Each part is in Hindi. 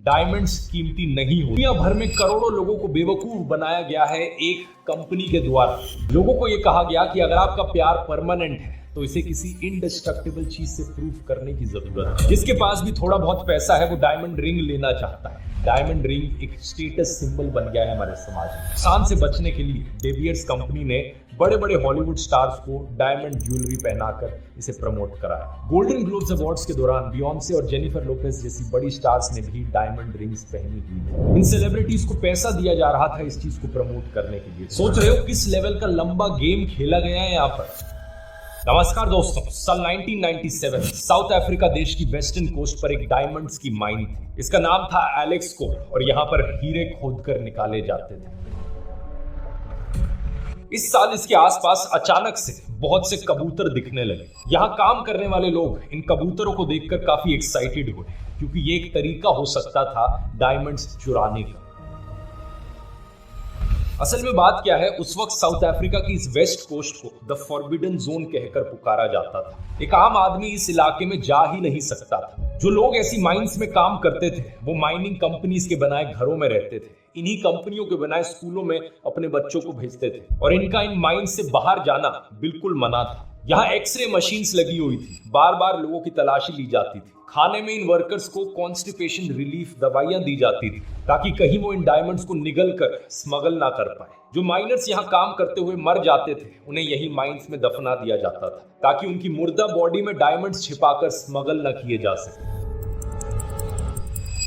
डायमंड्स कीमती नहीं होते। दुनिया भर में करोड़ों लोगों को बेवकूफ बनाया गया है एक कंपनी के द्वारा। लोगों को यह कहा गया कि अगर आपका प्यार परमानेंट है तो इसे किसी इंडिस्ट्रक्टिबल चीज से प्रूफ करने की जरूरत है। जिसके पास भी थोड़ा बहुत पैसा है वो डायमंड रिंग लेना चाहता है। डायमंड रिंग एक स्टेटस सिंबल बन गया है हमारे समाज में। नुकसान से बचने के लिए डे बियर्स कंपनी ने बड़े बड़े हॉलीवुड स्टार्स को डायमंड ज्वेलरी पहनाकर इसे प्रमोट कराया। गोल्डन ग्लोब्स अवार्ड्स के दौरान बियॉन्से और जेनिफर लोपेज जैसी बड़ी स्टार्स ने भी डायमंड रिंग्स पहनी हुई है। इन सेलिब्रिटीज को पैसा दिया जा रहा था इस चीज को प्रमोट करने के लिए। सोच रहे हो किस लेवल का लंबा गेम खेला गया है यहाँ पर। नमस्कार दोस्तों, साल 1997 साउथ अफ्रीका देश की वेस्टर्न कोस्ट पर एक डायमंड्स की माइन थी। इसका नाम था एलेक्स कोल और यहाँ पर हीरे खोदकर निकाले जाते थे। इस साल इसके आसपास अचानक से बहुत से कबूतर दिखने लगे। यहाँ काम करने वाले लोग इन कबूतरों को देखकर काफी एक्साइटेड हुए क्योंकि ये एक तरीका हो सकता था डायमंड्स चुराने का। असल में बात क्या है, उस वक्त साउथ अफ्रीका की इस वेस्ट कोस्ट को द फॉरबिडन जोन कहकर पुकारा जाता था। एक आम आदमी इस इलाके में जा ही नहीं सकता था। जो लोग ऐसी माइंस में काम करते थे वो माइनिंग कंपनीज के बनाए घरों में रहते थे। इन्हीं कंपनियों के बनाए स्कूलों में अपने बच्चों को भेजते थे और इनका इन माइंस से बाहर जाना बिल्कुल मना था। यहाँ एक्सरे मशीन्स लगी हुई थी, बार बार लोगों की तलाशी ली जाती थी। खाने में इन वर्कर्स को कॉन्स्टिपेशन रिलीफ दवाइयां दी जाती थी ताकि कहीं वो इन डायमंड्स को निगल कर स्मगल ना कर पाए। जो माइनर्स यहाँ काम करते हुए मर जाते थे उन्हें यही माइंस में दफना दिया जाता था ताकि उनकी मुर्दा बॉडी में डायमंड्स छिपाकर स्मगल न किए जा सके।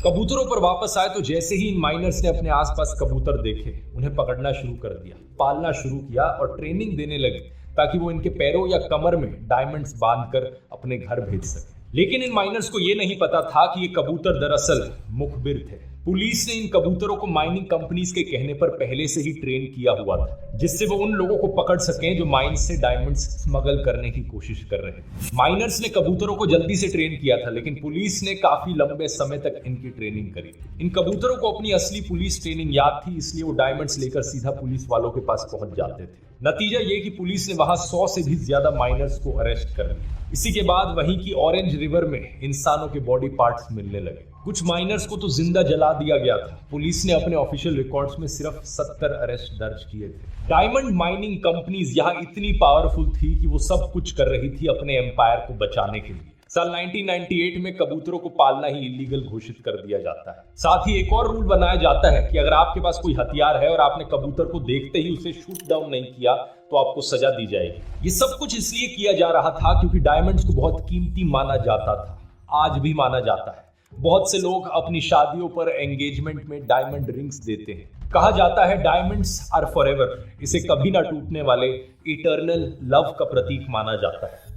कबूतरों पर वापस आए तो जैसे ही इन माइनर्स ने अपने आसपास कबूतर देखे उन्हें पकड़ना शुरू कर दिया, पालना शुरू किया और ट्रेनिंग देने लगे ताकि वो इनके पैरों या कमर में डायमंड्स बांधकर अपने घर भेज सके। लेकिन इन माइनर्स को ये नहीं पता था कि ये कबूतर दरअसल मुखबिर थे। पुलिस ने इन कबूतरों को माइनिंग कंपनीज के कहने पर पहले से ही ट्रेन किया हुआ था जिससे वो उन लोगों को पकड़ सकें जो माइंस से डायमंड्स स्मगल करने की कोशिश कर रहे थे। माइनर्स ने कबूतरों को जल्दी से ट्रेन किया था लेकिन पुलिस ने काफी लंबे समय तक इनकी ट्रेनिंग करी। इन कबूतरों को अपनी असली पुलिस ट्रेनिंग याद थी, इसलिए वो डायमंड्स लेकर सीधा पुलिस वालों के पास पहुंच जाते थे। नतीजा ये कि पुलिस ने वहां 100 से भी ज्यादा माइनर्स को अरेस्ट कर लिया। इसी के बाद वहीं की ऑरेंज रिवर में इंसानों के बॉडी पार्ट्स मिलने लगे। कुछ माइनर्स को तो जिंदा जला दिया गया था। पुलिस ने अपने ऑफिशियल रिकॉर्ड्स में सिर्फ 70 अरेस्ट दर्ज किए थे। डायमंड माइनिंग कंपनीज यहाँ इतनी पावरफुल थी कि वो सब कुछ कर रही थी अपने एम्पायर को बचाने के लिए। साल 1998 में कबूतरों को पालना ही इलीगल घोषित कर दिया जाता है। साथ ही एक और रूल बनाया जाता है कि अगर आपके पास कोई हथियार है और आपने कबूतर को देखते ही उसे शूट डाउन नहीं किया तो आपको सजा दी जाएगी। ये सब कुछ इसलिए किया जा रहा था क्योंकि डायमंड्स को बहुत कीमती माना जाता था, आज भी माना जाता है। बहुत से लोग अपनी शादियों पर एंगेजमेंट में डायमंड रिंग्स देते हैं। कहा जाता है डायमंड्स आर फॉरएवर, इसे कभी ना टूटने वाले इटर्नल लव का प्रतीक माना जाता है।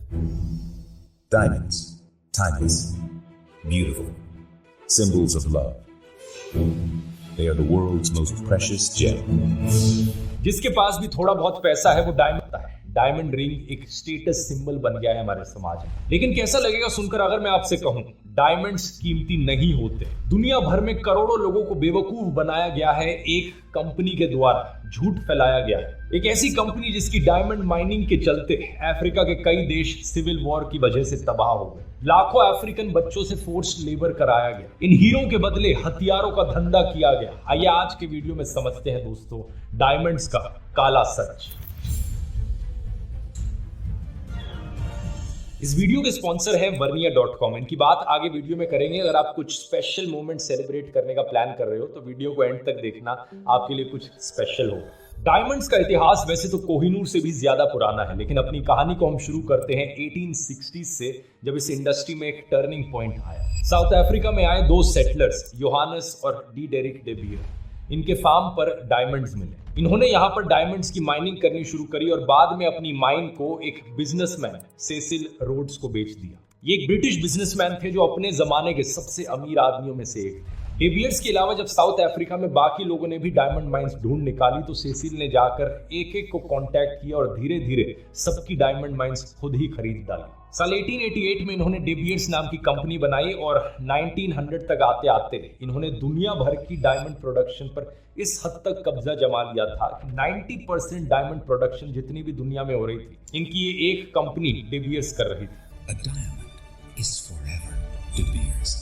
Diamonds, timeless, beautiful, symbols of love. They are the world's most precious gem. जिसके पास भी थोड़ा बहुत पैसा है वो डायमंड है। डायमंड रिंग एक स्टेटस सिंबल बन गया है हमारे समाज में। लेकिन कैसा लगेगा सुनकर अगर मैं आपसे कहूं डायमंड्स कीमती नहीं होते। दुनिया भर में करोड़ों लोगों को बेवकूफ बनाया गया है एक कंपनी के द्वारा, झूठ फैलाया गया है। एक ऐसी कंपनी जिसकी डायमंड माइनिंग के चलते अफ्रीका के कई देश सिविल वॉर की वजह से तबाह हो गए। लाखों अफ्रीकन बच्चों से फोर्स्ड लेबर कराया गया। इन हीरों के बदले हथियारों का धंधा किया गया। आइए आज के वीडियो में समझते हैं दोस्तों डायमंड्स का काला सच। इस वीडियो के स्पॉन्सर है Vernia.com। इनकी बात आगे वीडियो में करेंगे। अगर आप कुछ स्पेशल मोमेंट सेलिब्रेट करने का प्लान कर रहे हो तो वीडियो को एंड तक देखना, आपके लिए कुछ स्पेशल होगा। डायमंड्स का इतिहास वैसे तो कोहिनूर से भी ज्यादा पुराना है, लेकिन अपनी कहानी को हम शुरू करते हैं 1860 से, जब इस इंडस्ट्री में एक टर्निंग पॉइंट आया। साउथ अफ्रीका में आए दो सेटलर्स योहानस और डी डेरिक डे बियर। इनके फार्म पर डायमंड्स मिले। इन्होंने यहाँ पर डायमंड्स की माइनिंग करनी शुरू करी और बाद में अपनी माइन को एक बिजनेसमैन सेसिल रोड्स को बेच दिया। ये एक ब्रिटिश बिजनेसमैन थे जो अपने जमाने के सबसे अमीर आदमियों में से एक थे। डे बियर्स के अलावा जब साउथ अफ्रीका में बाकी लोगों ने भी डायमंड माइंस ढूंढ निकाली तो सेसिल ने जाकर एक एक को कांटेक्ट किया और धीरे धीरे सबकी डायमंड माइंस खुद ही खरीद डाली। साल 1888 में इन्होंने डे बियर्स नाम की कंपनी बनाई और 1900 तक आते आते इन्होंने दुनिया भर की डायमंड प्रोडक्शन पर इस हद तक कब्जा जमा लिया था कि 90% डायमंड प्रोडक्शन जितनी भी दुनिया में हो रही थी इनकी ये एक कंपनी डे बियर्स कर रही थी। A diamond is forever De Beers.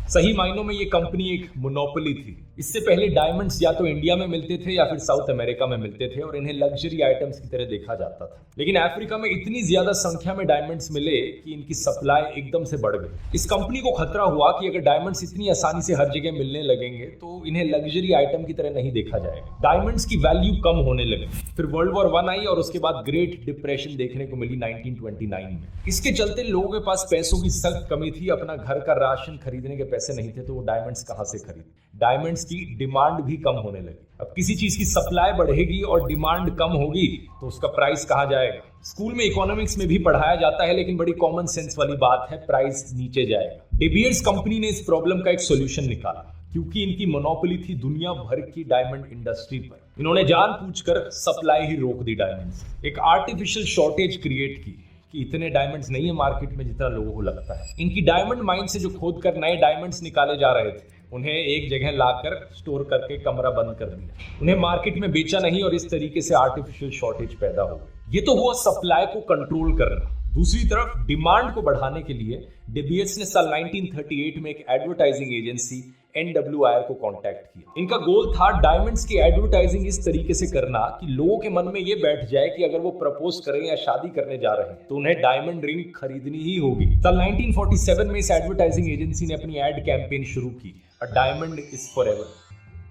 सही मायनों में ये कंपनी एक मोनोपोली थी। इससे पहले डायमंड्स या तो इंडिया में मिलते थे या फिर साउथ अमेरिका में मिलते थे और इन्हें लग्जरी आइटम्स की तरह देखा जाता था। लेकिन अफ्रीका में इतनी ज्यादा संख्या में डायमंड्स मिले कि इनकी सप्लाई एकदम से बढ़ गई। इस कंपनी को खतरा हुआ कि अगर डायमंड्स इतनी आसानी से हर जगह मिलने लगेंगे तो इन्हें लग्जरी आइटम की तरह नहीं देखा जाएगा। डायमंड्स की वैल्यू कम होने लगी। फिर वर्ल्ड वॉर 1 आई और उसके बाद ग्रेट डिप्रेशन देखने को मिली 1929 में। इसके चलते लोगों के पास पैसों की सख्त कमी थी। अपना घर का राशन खरीदने के पैसे नहीं थे तो वो डायमंड्स कहां से खरीदे। डायमंड्स की डिमांड भी कम होने लगी। अब किसी चीज की सप्लाई बढ़ेगी और डिमांड कम होगी तो उसका प्राइस कहां जाएगा। स्कूल में इकोनॉमिक्स में भी पढ़ाया जाता है लेकिन बड़ी कॉमन सेंस वाली बात है, प्राइस नीचे जाएगा। डी बियर्स कंपनी ने इस प्रॉब्लम का एक सोल्यूशन निकाला। क्योंकि इनकी मोनोपोली थी दुनिया भर की डायमंड इंडस्ट्री पर, इन्होंने जानबूझकर सप्लाई ही रोक दी डायमंड्स। एक आर्टिफिशियल शॉर्टेज क्रिएट की कि इतने डायमंड्स नहीं है मार्केट में जितना लोगों को लगता है। इनकी डायमंड माइन से जो खोद कर नए डायमंड्स निकाले जा रहे थे उन्हें एक जगह लाकर स्टोर करके कमरा बंद कर दिया। उन्हें मार्केट में बेचा नहीं और इस तरीके से आर्टिफिशियल शॉर्टेज पैदा हो गई। ये तो हुआ सप्लाई को कंट्रोल करना। दूसरी तरफ डिमांड को बढ़ाने के लिए डी बियर्स ने साल 1938 में एक एडवर्टाइजिंग एजेंसी NWIR को कांटेक्ट किया। इनका गोल था डायमंड्स की एडवर्टाइजिंग इस तरीके से करना कि लोगों के मन में ये बैठ जाए कि अगर वो प्रपोज करें या शादी करने जा रहे हैं तो उन्हें डायमंड रिंग खरीदनी ही होगी। साल 1947 में इस एडवर्टाइजिंग एजेंसी ने अपनी एड कैंपेन शुरू की, अ डायमंड इज फॉरएवर।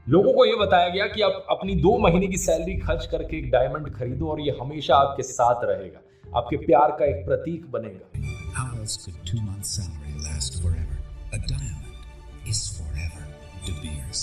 लोगों को यह बताया गया कि आप अपनी 2 महीने की सैलरी खर्च करके एक डायमंड खरीदो और ये हमेशा आपके साथ रहेगा, आपके प्यार का एक प्रतीक बनेगा। How else could 2 months' salary last forever? A diamond is forever. De Beers.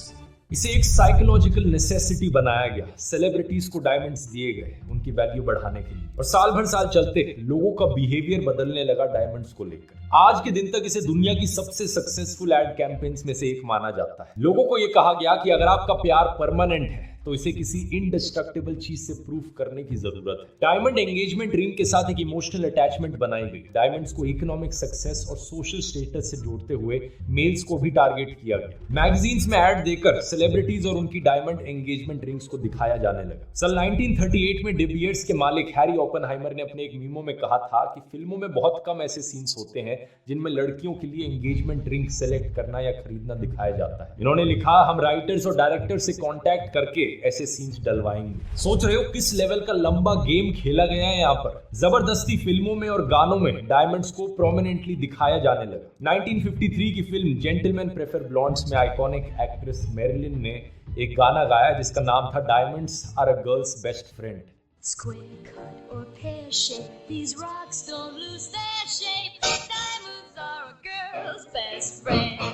इसे एक साइकोलॉजिकल नेसेसिटी बनाया गया। सेलिब्रिटीज को डायमंड्स दिए गए उनकी वैल्यू बढ़ाने के लिए और साल भर साल चलते लोगों का बिहेवियर बदलने लगा डायमंड्स को लेकर। आज के दिन तक इसे दुनिया की सबसे सक्सेसफुल एड कैंपेन्स में से एक माना जाता है। लोगों को यह कहा गया कि अगर आपका प्यार परमानेंट है तो इसे किसी इनडिस्ट्रक्टिबल चीज से प्रूफ करने की जरूरत है। डायमंड एंगेजमेंट रिंग के साथ एक इमोशनल अटैचमेंट बनाई गई। डायमंड्स को इकोनॉमिक सक्सेस और सोशल स्टेटस से जोड़ते हुए मेल्स को भी टारगेट किया गया। मैगजीन्स में ऐड देकर सेलिब्रिटीज और उनकी डायमंड एंगेजमेंट रिंग्स को दिखाया जाने लगा। साल 1938 में डी बियर्स के मालिक हैरी ओपेनहाइमर ने अपने एक मीमो में कहा था कि फिल्मों में बहुत कम ऐसे सीन्स होते हैं जिनमें लड़कियों के लिए एंगेजमेंट रिंग सेलेक्ट करना या खरीदना दिखाया जाता है। इन्होंने लिखा, हम राइटर्स और डायरेक्टर्स से कॉन्टैक्ट करके ऐसे सीन्स डलवाएंगे। सोच रहे हो किस लेवल का लंबा गेम खेला गया है यहाँ पर। जबरदस्ती फिल्मों में और गानों में डायमंड्स को प्रोमिनेंटली दिखाया जाने लगा। 1953 की फिल्म जेंटलमैन प्रेफर ब्लॉन्ड्स में आइकॉनिक एक्ट्रेस मैरिलिन ने एक गाना गाया जिसका नाम था diamonds are a girl's best friend. Square cut or pear shape, these rocks don't lose their shape. Diamonds are a girl's best friend.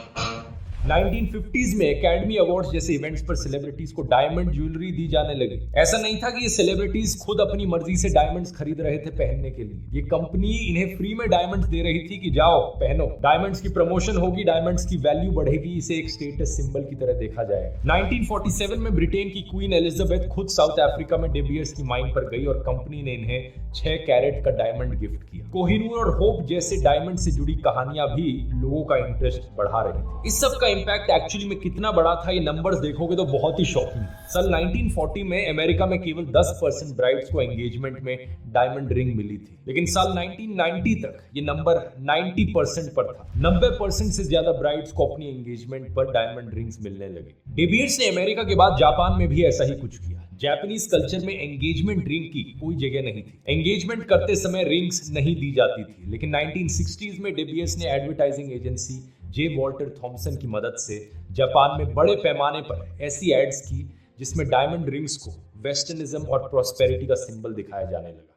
1950s में एकेडमी अवार्ड्स जैसे इवेंट्स पर सेलिब्रिटीज को डायमंड ज्वेलरी दी जाने लगी। ऐसा नहीं था कि ये सेलिब्रिटीज खुद अपनी मर्जी से डायमंड्स खरीद रहे थे पहनने के लिए। ये कंपनी इन्हें फ्री में डायमंड्स दे रही थी कि जाओ पहनो। डायमंड्स की प्रमोशन होगी, डायमंड्स की वैल्यू बढ़ेगी, इसे एक स्टेटस सिंबल की तरह देखा जाएगा। 1947 में ब्रिटेन की क्वीन एलिजाबेथ खुद साउथ अफ्रीका में डी बियर्स की माइन पर गई और कंपनी ने इन्हें 6 कैरेट का डायमंड गिफ्ट किया। कोहिनूर और होप जैसे डायमंड से जुड़ी कहानियां भी लोगों का इंटरेस्ट बढ़ा रही थी। इस सब का इंपैक्ट एक्चुअली में कितना बड़ा था ये नंबर्स देखोगे तो बहुत ही शॉकिंग। साल 1940 में अमेरिका में केवल 10% ब्राइड्स को एंगेजमेंट में डायमंड रिंग मिली थी, लेकिन साल 1990 तक ये नंबर 90% पर था। 90% से ज्यादा ब्राइड्स को अपनी एंगेजमेंट पर डायमंड रिंग्स मिलने लगे। डी बियर्स ने अमेरिका के बाद जापान में भी ऐसा ही कुछ किया। जापानीज कल्चर में एंगेजमेंट रिंग की कोई जगह नहीं थी। एंगेजमेंट करते समय रिंग्स नहीं दी जाती थी, लेकिन 1960s में डी बियर्स ने एडवर्टाइजिंग एजेंसी जे वॉल्टर थॉमसन की मदद से जापान में बड़े पैमाने पर ऐसी एड्स की जिसमें डायमंड रिंग्स को वेस्टर्निज्म और प्रॉस्पेरिटी का सिंबल दिखाया जाने लगा।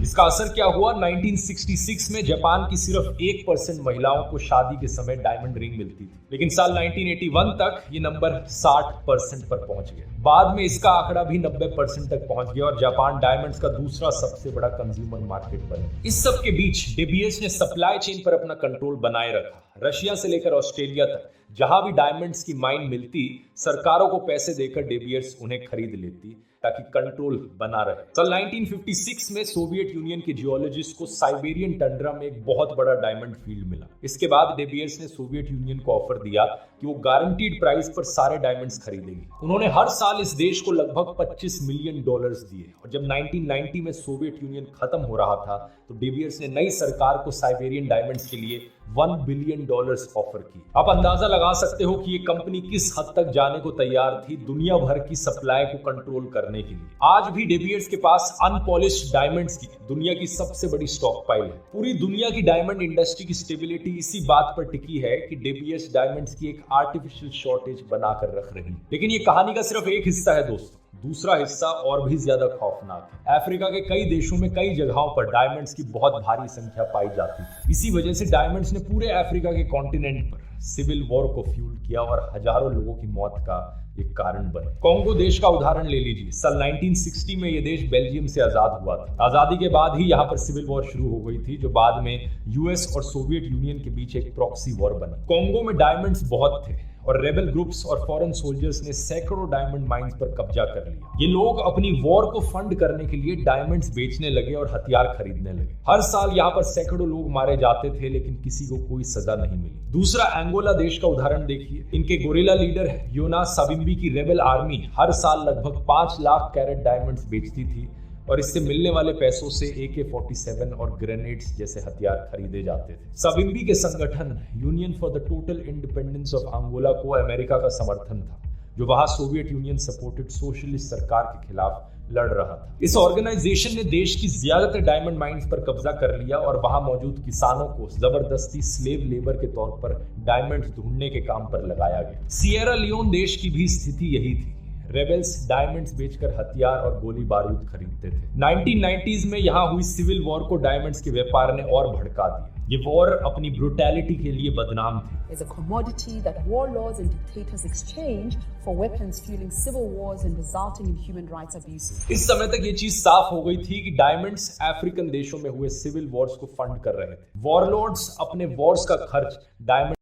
इसका असर क्या हुआ? 1966 में जापान की सिर्फ 1% महिलाओं को शादी के समय डायमंड रिंग मिलती थी, लेकिन साल 1981 तक ये नंबर 60% पर पहुंच गया। बाद में इसका आंकड़ा भी 90% तक पहुंच गया और जापान डायमंड्स का दूसरा सबसे बड़ा कंज्यूमर मार्केट बन गया। इस सब के बीच डी बियर्स ने सप्लाई चेन पर अपना कंट्रोल बनाए रखा। रशिया से लेकर ऑस्ट्रेलिया तक जहां भी डायमंड्स की माइन मिलती, सरकारों को पैसे देकर डी बियर्स उन्हें खरीद लेती ताकि कंट्रोल बना रहे। साल 1956 में सोवियत यूनियन के जियोलॉजिस्ट को साइबेरियन टंड्रा में एक बहुत बड़ा डायमंड फील्ड मिला। इसके बाद डी बियर्स ने सोवियत यूनियन को ऑफर दिया कि वो गारंटीड प्राइस पर सारे डायमंड्स खरीदेगी। उन्होंने हर साल इस देश को लगभग $25 मिलियन दिए और जब 1990 में सोवियत यूनियन खत्म हो रहा था तो डे बियर्स ने नई सरकार को साइबेरियन डायमंड्स के लिए $1 बिलियन ऑफर की। आप अंदाजा लगा सकते हो कि ये कंपनी किस हद तक जाने को तैयार थी दुनिया भर की सप्लाई को कंट्रोल करने के लिए। आज भी डे बियर्स के पास अनपॉलिश्ड डायमंड्स की दुनिया की सबसे बड़ी स्टॉक पाइल है। पूरी दुनिया की डायमंड इंडस्ट्री की स्टेबिलिटी इसी बात पर टिकी है कि डे बियर्स डायमंड्स की एक आर्टिफिशियल शॉर्टेज बनाकर रख रही है। लेकिन ये कहानी का सिर्फ एक हिस्सा है दोस्तों, दूसरा हिस्सा और भी ज्यादा खौफनाक है। अफ्रीका के कई देशों में कई जगहों पर डायमंड्स की बहुत भारी संख्या पाई जाती है। इसी वजह से डायमंड्स ने पूरे अफ्रीका के कॉन्टिनेंट पर सिविल वॉर को फ्यूल किया और हजारों लोगों की मौत का एक कारण बने। कॉन्गो देश का उदाहरण ले लीजिए। साल 1960 में ये देश बेल्जियम से आजाद हुआ था। आजादी के बाद ही यहाँ पर सिविल वॉर शुरू हो गई थी, जो बाद में यूएस और सोवियत यूनियन के बीच एक प्रॉक्सी वॉर बनी। कॉन्गो में डायमंड्स बहुत थे और रेबल ग्रुप्स और फॉरेन सोल्जर्स ने सैकड़ों डायमंड माइंस पर कब्जा कर लिया। ये लोग अपनी वॉर को फंड करने के लिए डायमंड्स बेचने लगे और हथियार खरीदने लगे। हर साल यहाँ पर सैकड़ों लोग मारे जाते थे, लेकिन किसी को कोई सजा नहीं मिली। दूसरा अंगोला देश का उदाहरण देखिए। इनके गोरिल्ला लीडर योनास साविम्बी की रेबल आर्मी हर साल लगभग 5 लाख कैरेट डायमंड्स बेचती थी और इससे मिलने वाले पैसों से AK-47 और ग्रेनेड्स जैसे हथियार खरीदे जाते थे। साविम्बी के संगठन union for the total independence of Angola को अमेरिका का समर्थन था, जो वहां सोवियत यूनियन सपोर्टेड सोशलिस्ट सरकार के खिलाफ लड़ रहा था। इस ऑर्गेनाइजेशन ने देश की ज्यादातर डायमंड माइंस पर कब्जा कर लिया और वहां मौजूद किसानों को जबरदस्ती स्लेव लेबर के तौर पर डायमंड्स ढूंढने के काम पर लगाया गया। सिएरा लियोन देश की भी स्थिति यही थी। रेबल्स डायमंड्स बेचकर हथियार और गोली बारूद खरीदते थे। 1990s में यहाँ हुई सिविल वॉर को डायमंड्स के व्यापार ने और भड़का दिया। ये वॉर अपनी ब्रूटैलिटी के लिए बदनाम थी। Is a commodity that warlords and dictators exchange for weapons fueling civil wars and resulting in human rights abuses. इस समय तक ये चीज साफ हो गई थी कि डायमंड्स अफ्रीकन देशों में हुए सिविल वॉर्स को फंड कर रहे थे। वॉरलॉर्ड्स अपने वॉर्स का खर्च डायमंड